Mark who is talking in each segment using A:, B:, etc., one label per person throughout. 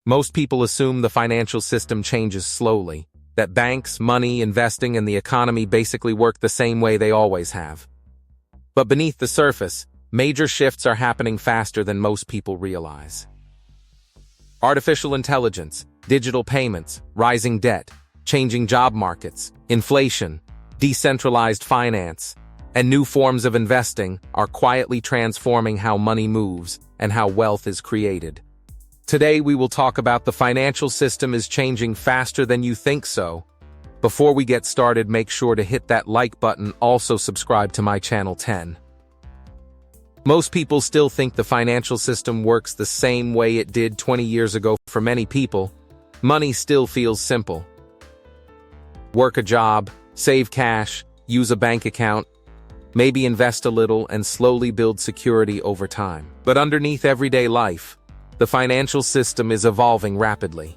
A: Most people assume the financial system changes slowly, that banks, money, investing, and the economy basically work the same way they always have. But beneath the surface, major shifts are happening faster than most people realize. Artificial intelligence, digital payments, rising debt, changing job markets, inflation, decentralized finance, and new forms of investing are quietly transforming how money moves and how wealth is created. Today we will talk about the financial system is changing faster than you think so. Before we get started, make sure to hit that like button, also subscribe to my channel 10. Most people still think the financial system works the same way it did 20 years ago. For many people, money still feels simple. Work a job, save cash, use a bank account, maybe invest a little and slowly build security over time. But underneath everyday life, the financial system is evolving rapidly.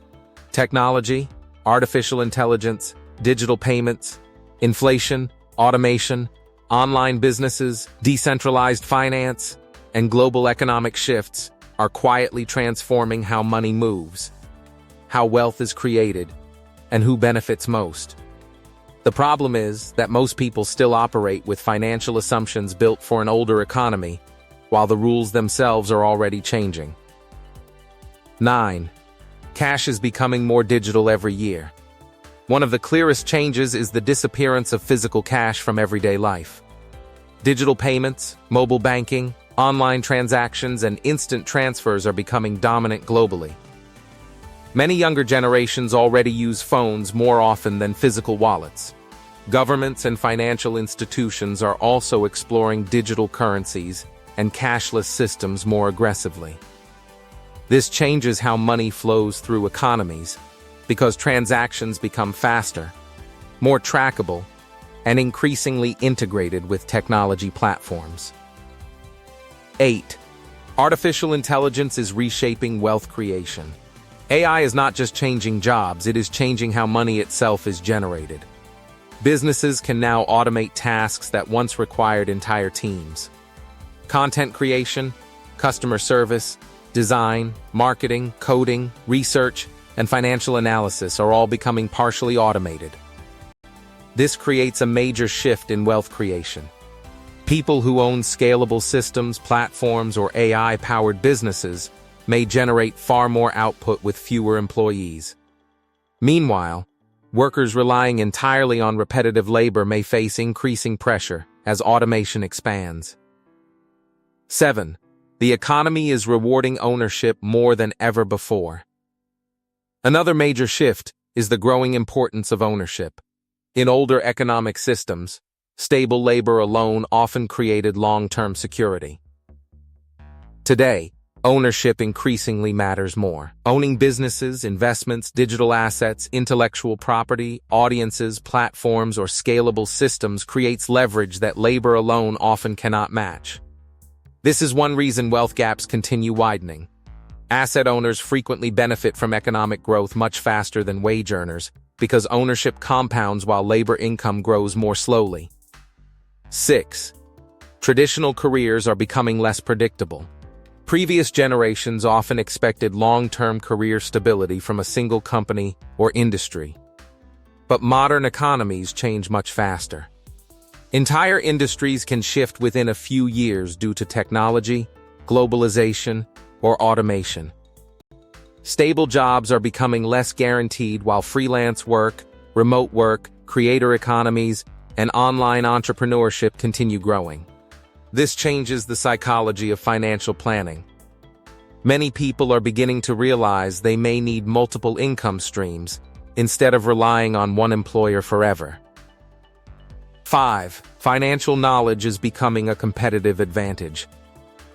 A: Technology, artificial intelligence, digital payments, inflation, automation, online businesses, decentralized finance, and global economic shifts are quietly transforming how money moves, how wealth is created, and who benefits most. The problem is that most people still operate with financial assumptions built for an older economy, while the rules themselves are already changing. 9. Cash is becoming more digital every year. One of the clearest changes is the disappearance of physical cash from everyday life. Digital payments, mobile banking, online transactions, and instant transfers are becoming dominant globally. Many younger generations already use phones more often than physical wallets. Governments and financial institutions are also exploring digital currencies and cashless systems more aggressively. This changes how money flows through economies because transactions become faster, more trackable, and increasingly integrated with technology platforms. 8. Artificial intelligence is reshaping wealth creation. AI is not just changing jobs, it is changing how money itself is generated. Businesses can now automate tasks that once required entire teams. Content creation, customer service, design, marketing, coding, research, and financial analysis are all becoming partially automated. This creates a major shift in wealth creation. People who own scalable systems, platforms, or AI-powered businesses may generate far more output with fewer employees. Meanwhile, workers relying entirely on repetitive labor may face increasing pressure as automation expands. 7. The economy is rewarding ownership more than ever before. Another major shift is the growing importance of ownership. In older economic systems, stable labor alone often created long-term security. Today, ownership increasingly matters more. Owning businesses, investments, digital assets, intellectual property, audiences, platforms, or scalable systems creates leverage that labor alone often cannot match. This is one reason wealth gaps continue widening. Asset owners frequently benefit from economic growth much faster than wage earners because ownership compounds while labor income grows more slowly. 6. Traditional careers are becoming less predictable. Previous generations often expected long-term career stability from a single company or industry. But modern economies change much faster. Entire industries can shift within a few years due to technology, globalization, or automation. Stable jobs are becoming less guaranteed while freelance work, remote work, creator economies, and online entrepreneurship continue growing. This changes the psychology of financial planning. Many people are beginning to realize they may need multiple income streams instead of relying on one employer forever. 5. Financial knowledge is becoming a competitive advantage.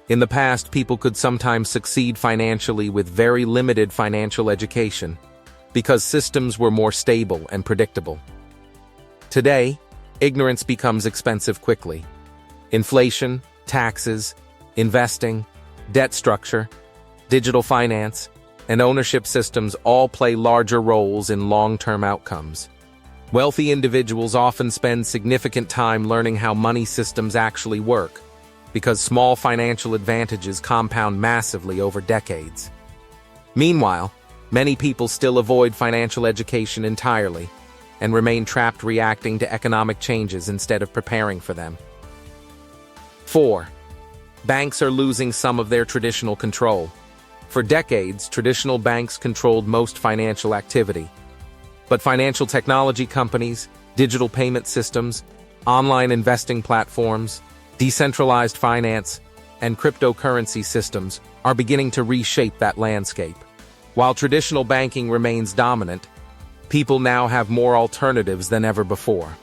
A: In the past, people could sometimes succeed financially with very limited financial education because systems were more stable and predictable. Today, ignorance becomes expensive quickly. Inflation, taxes, investing, debt structure, digital finance, and ownership systems all play larger roles in long-term outcomes. Wealthy individuals often spend significant time learning how money systems actually work, because small financial advantages compound massively over decades. Meanwhile, Many people still avoid financial education entirely and remain trapped reacting to economic changes instead of preparing for them. 4. Banks are losing some of their traditional control. For decades, traditional banks controlled most financial activity. But financial technology companies, digital payment systems, online investing platforms, decentralized finance, and cryptocurrency systems are beginning to reshape that landscape. While traditional banking remains dominant, people now have more alternatives than ever before.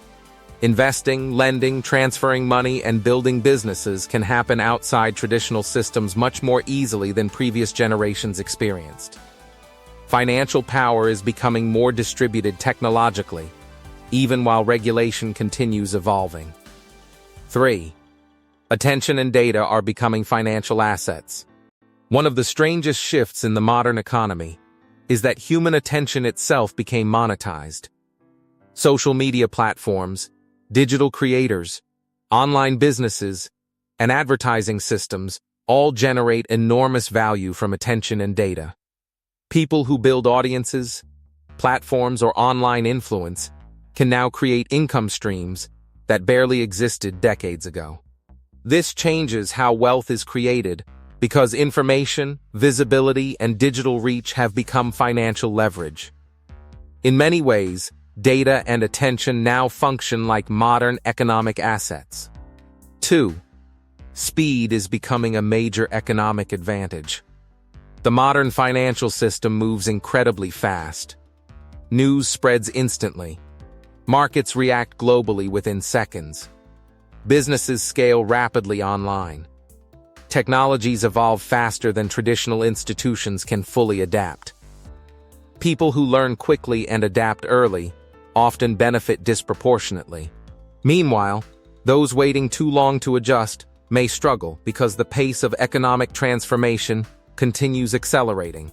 A: Investing, lending, transferring money, and building businesses can happen outside traditional systems much more easily than previous generations experienced. Financial power is becoming more distributed technologically, even while regulation continues evolving. 3. Attention and data are becoming financial assets. One of the strangest shifts in the modern economy is that human attention itself became monetized. Social media platforms, digital creators, online businesses, and advertising systems all generate enormous value from attention and data. People who build audiences, platforms, or online influence can now create income streams that barely existed decades ago. This changes how wealth is created because information, visibility, and digital reach have become financial leverage. In many ways, data and attention now function like modern economic assets. 2. Speed is becoming a major economic advantage. The modern financial system moves incredibly fast. News spreads instantly. Markets react globally within seconds. Businesses scale rapidly online. Technologies evolve faster than traditional institutions can fully adapt. People who learn quickly and adapt early often benefit disproportionately. Meanwhile, those waiting too long to adjust may struggle because the pace of economic transformation continues accelerating.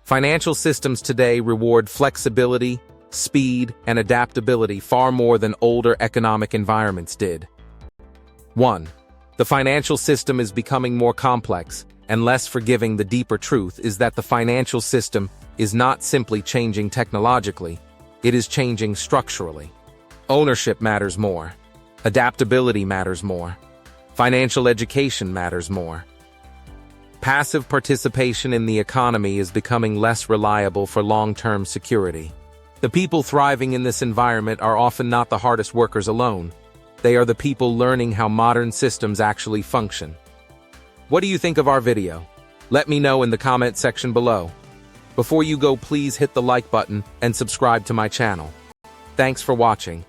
A: Financial systems today reward flexibility, speed, and adaptability far more than older economic environments did. 1. The financial system is becoming more complex and less forgiving. The deeper truth is that the financial system is not simply changing technologically, it is changing structurally. Ownership matters more. Adaptability matters more. Financial education matters more. Passive participation in the economy is becoming less reliable for long-term security. The people thriving in this environment are often not the hardest workers alone. They are the people learning how modern systems actually function. What do you think of our video? Let me know in the comment section below. Before you go, please hit the like button and subscribe to my channel. Thanks for watching.